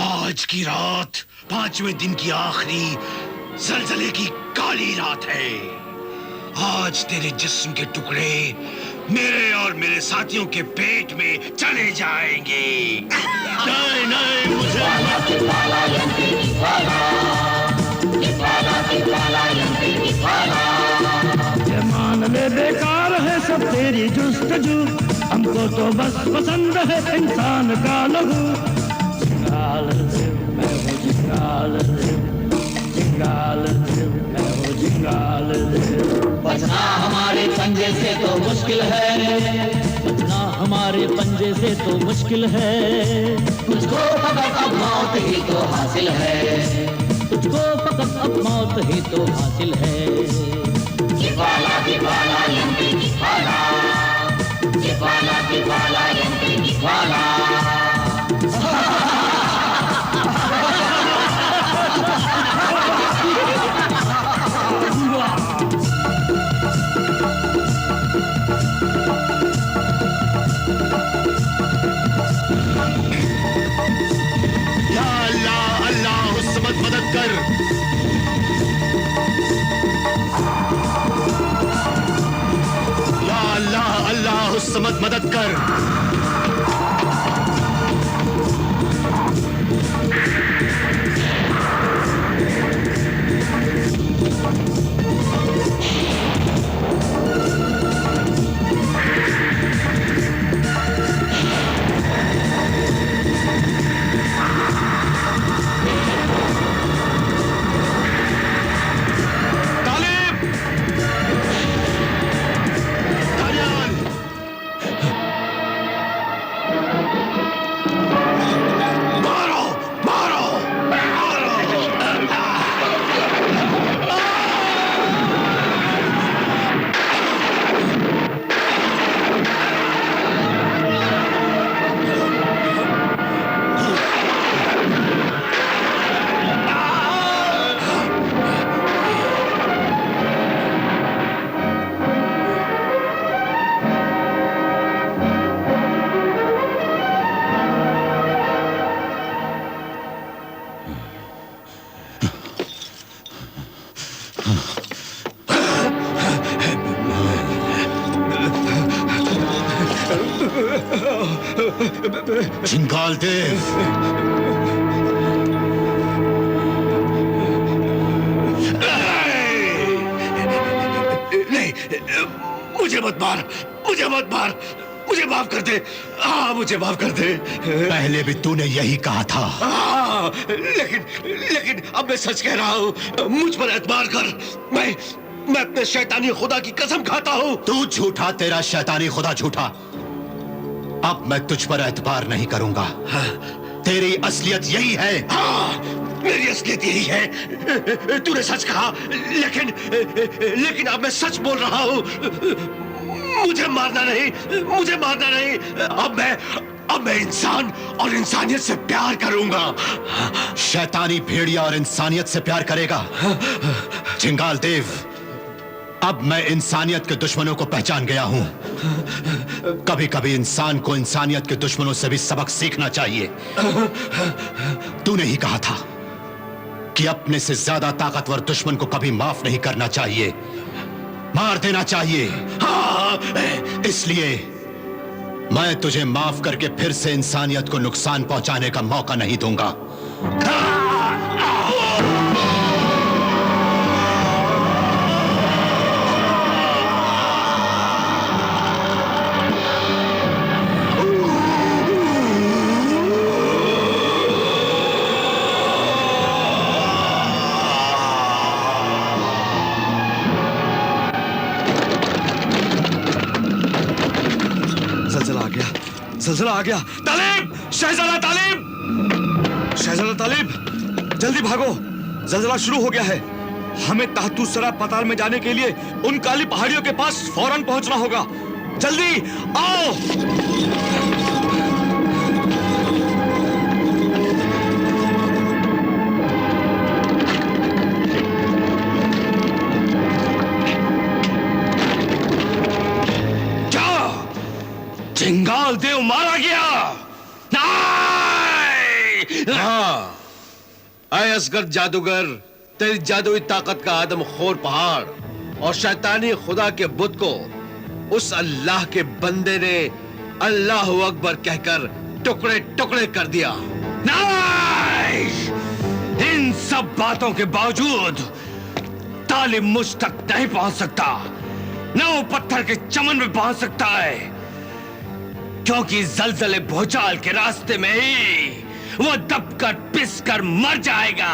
आज की रात 5वें दिन की आखिरी जलजले की काली रात है। आज तेरे जिस्म के टुकड़े मेरे और मेरे साथियों के पेट में चले जाएंगे। नहीं नहीं, मुझे ये मान ले बेकार है सब तेरी जुस्तजू, हमको तो बस पसंद है इंसान का लहू। जिंगाल मैं हूँ जिंगाल, जिंगाल मैं हूँ जिंगाल। बचना हमारे पंजे से तो मुश्किल है, बचना हमारे पंजे से तो मुश्किल है। तुझको फकत अब मौत ही तो हासिल है, तुझको फकत अब मौत ही तो हासिल है। दिवाला दिवाला यंत्री दिवाला, दिवाला दिवाला यंत्री दिवाला। या अल्लाह अल्लाह उस मदद कर। या अल्लाह अल्लाह उस मदद कर। जिंगाल देव, नहीं, मुझे मत मार, मुझे मत मार, मुझे माफ कर दे। हाँ, मुझे माफ कर दे। पहले भी तूने यही कहा था। हाँ, लेकिन अब मैं सच कह रहा हूँ। मुझ पर एतबार कर। मैं अपने शैतानी खुदा की कसम खाता हूँ। तू झूठा, तेरा शैतानी खुदा झूठा। अब मैं तुझ पर एतबार नहीं करूंगा। तेरी असलियत यही है। हाँ, मेरी असलियत यही है। तूने सच कहा, लेकिन अब मैं सच बोल रहा हूँ। मुझे मारना नहीं, मुझे मारना नहीं। अब मैं इंसान और इंसानियत से प्यार करूंगा। शैतानी भेड़िया और इंसानियत से प्यार करेगा? जिंगाल देव, अब मैं इंसानियत के दुश्मनों को पहचान गया हूं। कभी कभी इंसान को इंसानियत के दुश्मनों से भी सबक सीखना चाहिए। तूने ही कहा था कि अपने से ज्यादा ताकतवर दुश्मन को कभी माफ नहीं करना चाहिए, मार देना चाहिए। हाँ, इसलिए मैं तुझे माफ करके फिर से इंसानियत को नुकसान पहुंचाने का मौका नहीं दूंगा। ज़लज़ला आ गया। तालिब, शहज़ादा तालिब, शहज़ादा तालिब, जल्दी भागो, ज़लज़ला शुरू हो गया है। हमें तहतुस सरा पताल में जाने के लिए उन काली पहाड़ियों के पास फौरन पहुंचना होगा। जल्दी आओ। जिंगाल देव मारा गया। नहीं! हाँ, आए असगर जादूगर, तेरी जादुई ताकत का आदमखोर पहाड़ और शैतानी खुदा के बुत को उस अल्लाह के बंदे ने अल्लाह अकबर कहकर टुकड़े टुकड़े कर दिया। नाइस! इन सब बातों के बावजूद तालिब मुझ तक नहीं पहुंच सकता, न वो पत्थर के चमन में पहुंच सकता है, क्योंकि जलजले भूचाल के रास्ते में ही वो दबकर पिसकर मर जाएगा।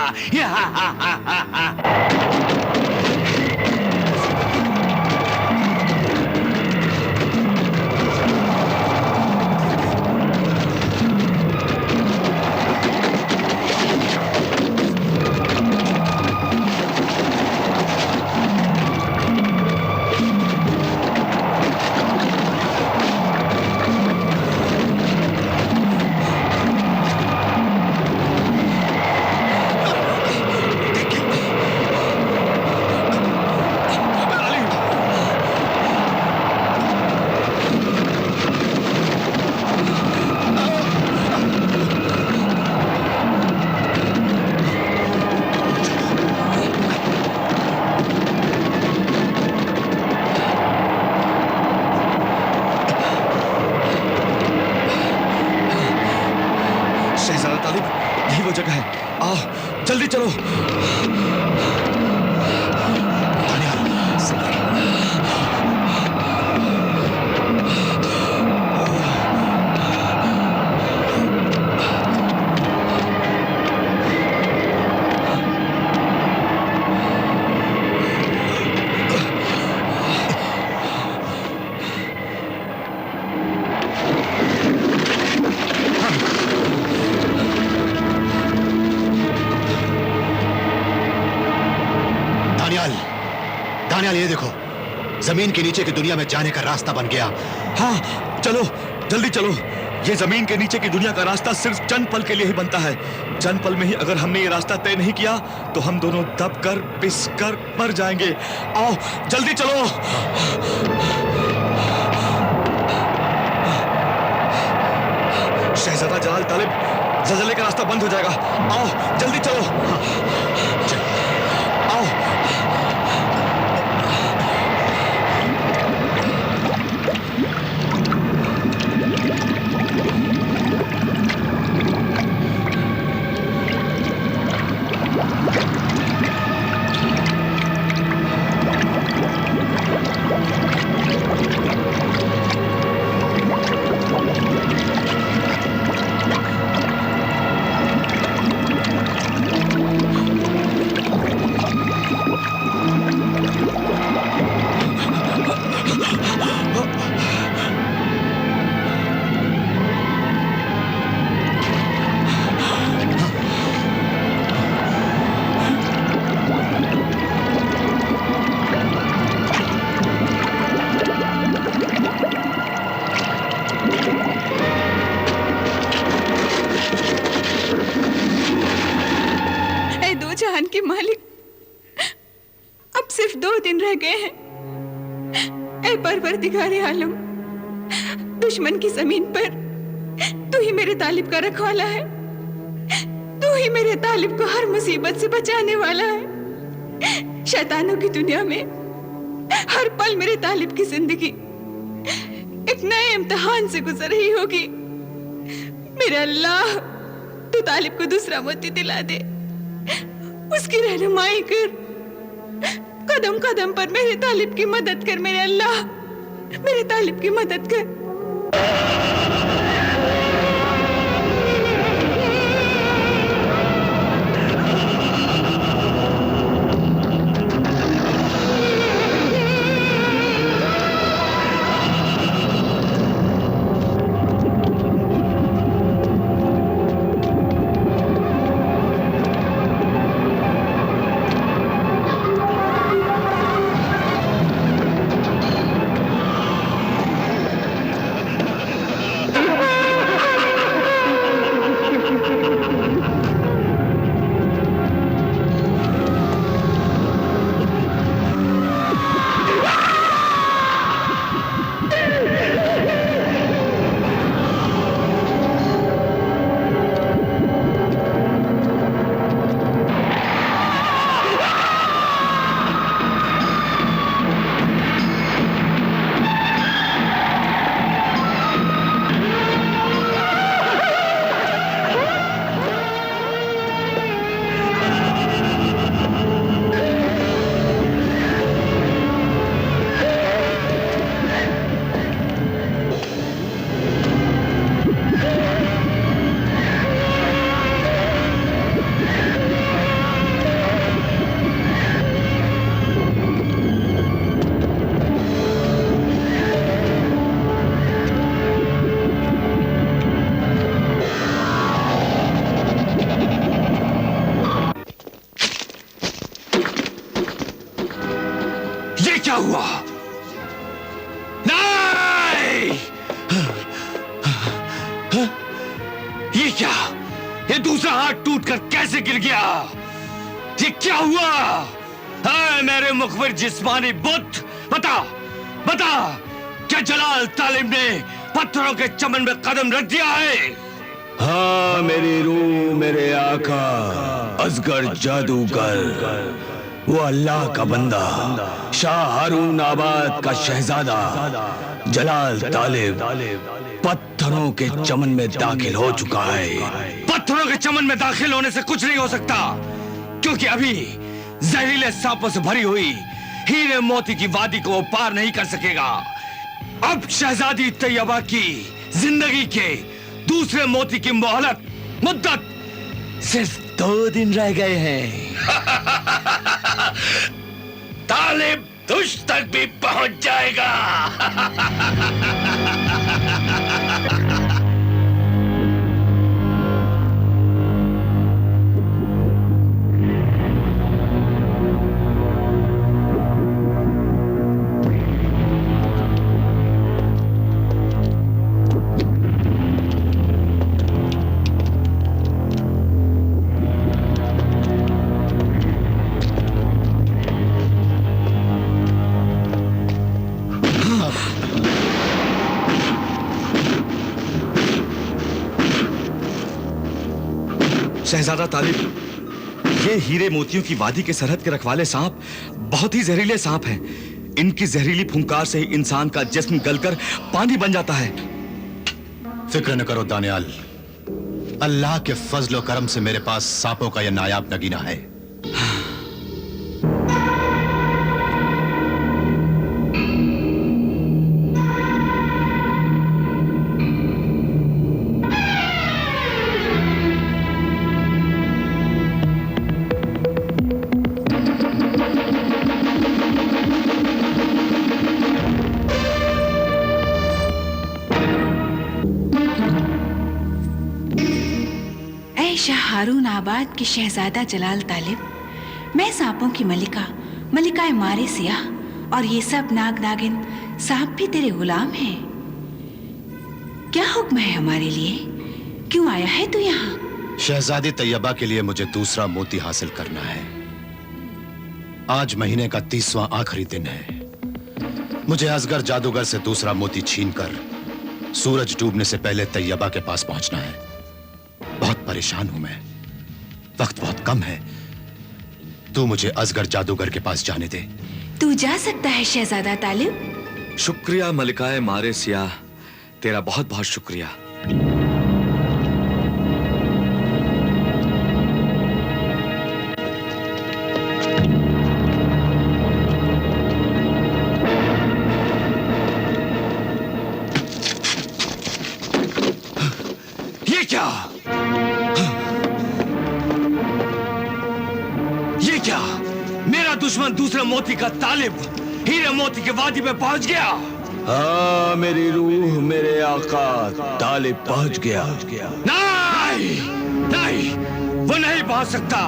जल्दी चलो। दानियाल, ये देखो, जमीन के नीचे की दुनिया में जाने का रास्ता बन गया। हाँ, चलो, जल्दी चलो। ये जमीन के नीचे की दुनिया का रास्ता सिर्फ चंद पल के लिए ही बनता है। चंद पल में ही अगर हमने ये रास्ता तय नहीं किया तो हम दोनों दबकर पिसकर मर जाएंगे। आओ, जल्दी चलो। शहजादा जलाल तालिब, जलजले का रास्ता बंद हो जाएगा। आओ, जल्दी चलो। आओ। परवरदिगारे आलम, दुश्मन की जमीन पर तू ही मेरे तालिब का रखवाला है। तू ही मेरे तालिब को हर मुसीबत से बचाने वाला है। शैतानों की दुनिया में हर पल मेरे तालिब की जिंदगी एक नए इम्तिहान से गुजर रही होगी। मेरे अल्लाह, तू तालिब को दूसरा मोती दिला दे, उसकी रहनुमाई कर, कदम कदम पर मेरे तालिब की मदद कर। मेरे अल्लाह, मेरे तालिब की मदद कर। टूटकर कैसे गिर गया? ये क्या हुआ? है मेरे मुखबिर जिस्मानी बुत, बता बता, क्या जलाल तालिब ने पत्थरों के चमन में कदम रख दिया है? हाँ मेरी रूह, मेरे आका असगर जादूगर, वो अल्लाह का बंदा, शाह हारून आबाद का शहजादा जलाल तालिब पत्थरों के चमन में दाखिल हो चुका है। पत्थरों के चमन में दाखिल होने से कुछ नहीं हो सकता, क्योंकि अभी जहरीले सांपों से भरी हुई हीरे मोती की वादी को वो पार नहीं कर सकेगा। अब शहजादी तैयबा की जिंदगी के दूसरे मोती की मोहलत मुद्दत सिर्फ 2 दिन रह गए हैं। तालिब तुझ तक भी पहुंच जाएगा। शहजादा तालिब, ये हीरे मोतियों की वादी के सरहद के रखवाले सांप बहुत ही जहरीले सांप हैं। इनकी जहरीली फुंकार से ही इंसान का जिस्म गलकर पानी बन जाता है। फिक्र न करो दानियाल, अल्लाह के फजल और करम से मेरे पास सांपों का यह नायाब नगीना है। शाह हारून आबाद की शहजादा जलाल तालिब, मैं सांपों की मलिका मारे सियाह और ये सब नाग नागिन सांप भी तेरे गुलाम हैं। क्या हुक्म है हमारे लिए? क्यों आया है तू यहाँ? शहजादी तैयबा के लिए मुझे दूसरा मोती हासिल करना है। आज महीने का 30वां आखिरी दिन है। मुझे असगर जादूगर से दूसरा मोती छीनकर सूरज डूबने से पहले तैयबा के पास पहुंचना है। बहुत परेशान हूं मैं, वक्त बहुत कम है। तू मुझे असगर जादूगर के पास जाने दे। तू जा सकता है शहजादा तालिब। शुक्रिया मलिकाए मारे सियाह, तेरा बहुत बहुत शुक्रिया। ये क्या? मेरा दुश्मन दूसरे मोती का तालिब हीरे मोती के वादी पे पहुंच गया। हाँ मेरी रूह, मेरे आका तालिब पहुंच गया। नहीं नहीं, वो नहीं पहुंच सकता,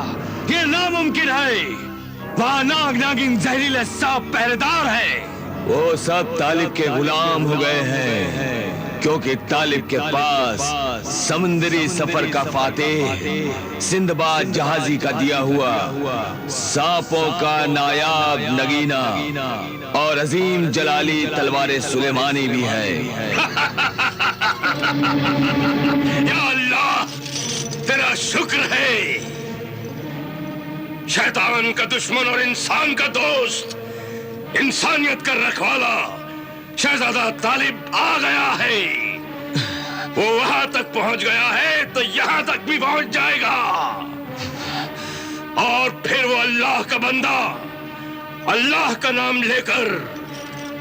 ये नामुमकिन है। वहां नाग नागिन जहरीले सांप पहरेदार है। वो सब तालिब के गुलाम हो गए हैं, क्योंकि तालिब के पास समुद्री सफर का फातेह सिंदबाद जहाजी का दिया हुआ सांपों का नायाब नगीना और अजीम जलाली तलवार सुलेमानी भी है। या अल्लाह, तेरा शुक्र है। शैतान का दुश्मन और इंसान का दोस्त, इंसानियत का रखवाला शहजादा तालिब आ गया है। वो वहां तक पहुंच गया है तो यहां तक भी पहुंच जाएगा। और फिर वो अल्लाह का बंदा अल्लाह का नाम लेकर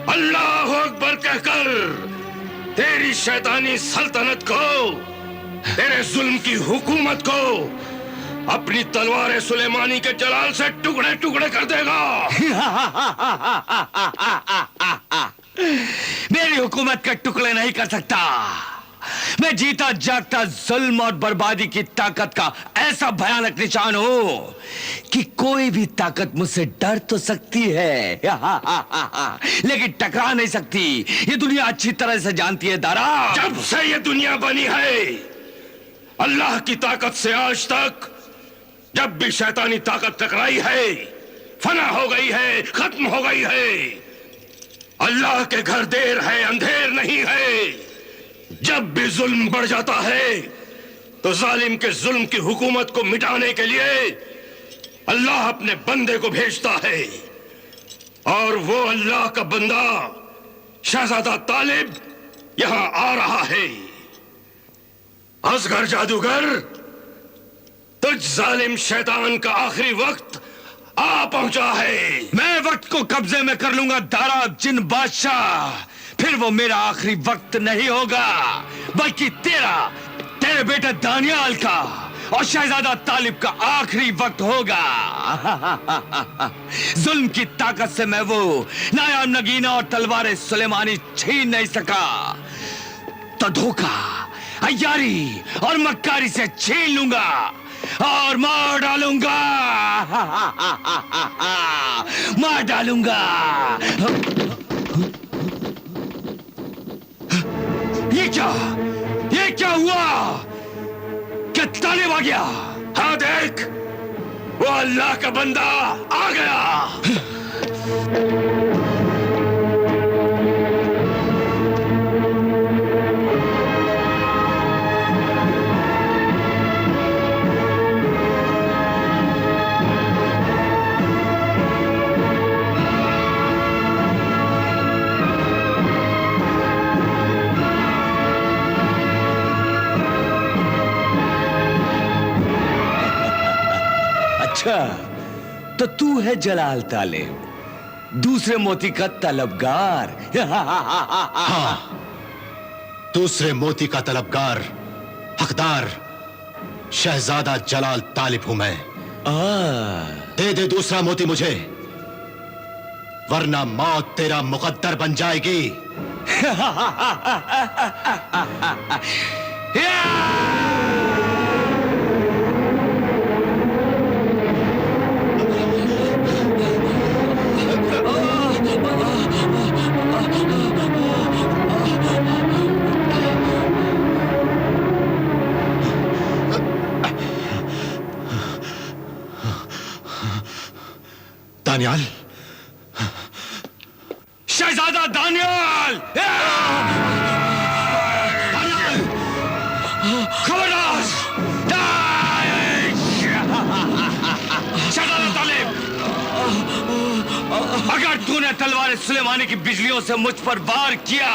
अल्लाह अकबर कहकर तेरी शैतानी सल्तनत को, तेरे जुल्म की हुकूमत को अपनी तलवार सुलेमानी के जलाल से टुकड़े टुकड़े कर देगा। मेरी हुकूमत के टुकड़े नहीं कर सकता। मैं जीता जागता जुल्म और बर्बादी की ताकत का ऐसा भयानक निशान हूं कि कोई भी ताकत मुझसे डर तो सकती है लेकिन टकरा नहीं सकती। ये दुनिया अच्छी तरह से जानती है दारा। जब से ये दुनिया बनी है अल्लाह की ताकत से आज तक जब भी शैतानी ताकत टकराई है, फना हो गई है, खत्म हो गई है। अल्लाह के घर देर है, अंधेर नहीं है। जब भी जुल्म बढ़ जाता है तो जालिम के जुल्म की हुकूमत को मिटाने के लिए अल्लाह अपने बंदे को भेजता है, और वो अल्लाह का बंदा शहजादा तालिब यहां आ रहा है। असगर जादूगर, तुझ जालिम शैतान का आखिरी वक्त आ पहुंचा है। मैं वक्त को कब्जे में कर लूंगा दाराब जिन बादशाह। फिर वो मेरा आखिरी वक्त नहीं होगा, बल्कि तेरे बेटे दानियाल का और शहजादा तालिब का आखिरी वक्त होगा। जुल्म की ताकत से मैं वो नायाब नगीना और तलवारें सुलेमानी छीन नहीं सका, तो धोखा, अय्यारी और मक्कारी से छीन लूंगा और मार डालूंगा। मार डालूंगा। ये क्या हुआ? क्या तालिब आ गया? हाँ देख, वो अल्लाह का बंदा आ गया। तो तू है जलाल तालिब, दूसरे मोती का तलबगार। हाँ, दूसरे मोती का तलबगार, हकदार शहजादा जलाल तालिब हूं मैं। दे दे दूसरा मोती मुझे, वरना मौत तेरा मुकद्दर बन जाएगी। दानियाल, शहजादा दानियाल! खबरदार! शहजादा तालिब, अगर तूने तलवार सुलेमानी की बिजलियों से मुझ पर वार किया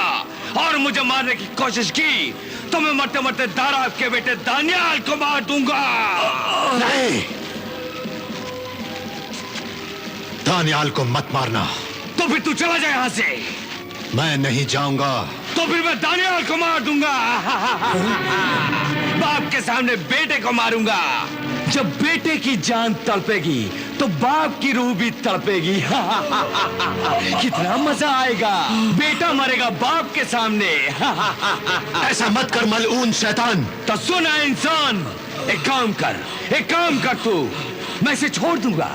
और मुझे मारने की कोशिश की, तो मैं मरते मरते दाराब के बेटे दानियाल को मार दूंगा। नहीं, दानियाल को मत मारना। तो फिर तू चला जाए यहां से। मैं नहीं जाऊंगा। तो फिर मैं दानियाल को मार दूंगा। बाप के सामने बेटे को मारूंगा। जब बेटे की जान तड़पेगी तो बाप की रूह भी तड़पेगी। कितना मजा आएगा। बेटा मरेगा बाप के सामने। ऐसा मत कर मलऊन शैतान। तो सुना इंसान, एक काम कर तू, मैं इसे छोड़ दूंगा।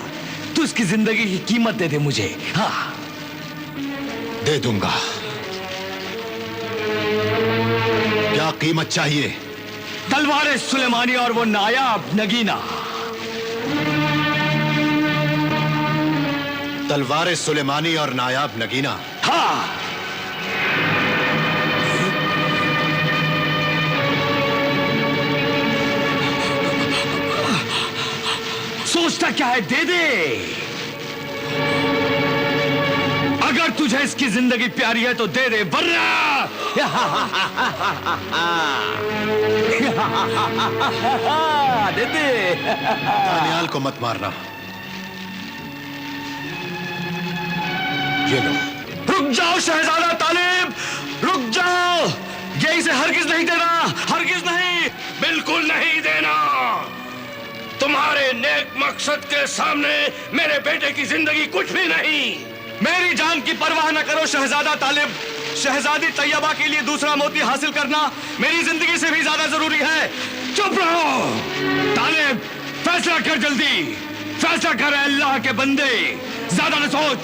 तू उसकी जिंदगी की कीमत दे दे मुझे। हाँ, दे दूंगा। क्या कीमत चाहिए? तलवार सुलेमानी और वो नायाब नगीना। तलवार सुलेमानी और नायाब नगीना? हाँ। सोचता क्या है, दे दे। अगर तुझे इसकी जिंदगी प्यारी है तो दे दे, वरना दे दे। दानियाल को मत मारना। ये लो। रुक जाओ शहजादा तालिब, रुक जाओ। ये इसे हरगिज नहीं देना, हरगिज नहीं। बिल्कुल नहीं देना। तुम्हारे नेक मकसद के सामने मेरे बेटे की जिंदगी कुछ भी नहीं। मेरी जान की परवाह न करो शहजादा तालिब। शहजादी तैयबा के लिए दूसरा मोती हासिल करना मेरी जिंदगी से भी ज्यादा जरूरी है। चुप रहो तालिब, फैसला कर जल्दी। फैसला कर अल्लाह के बंदे, ज्यादा न सोच।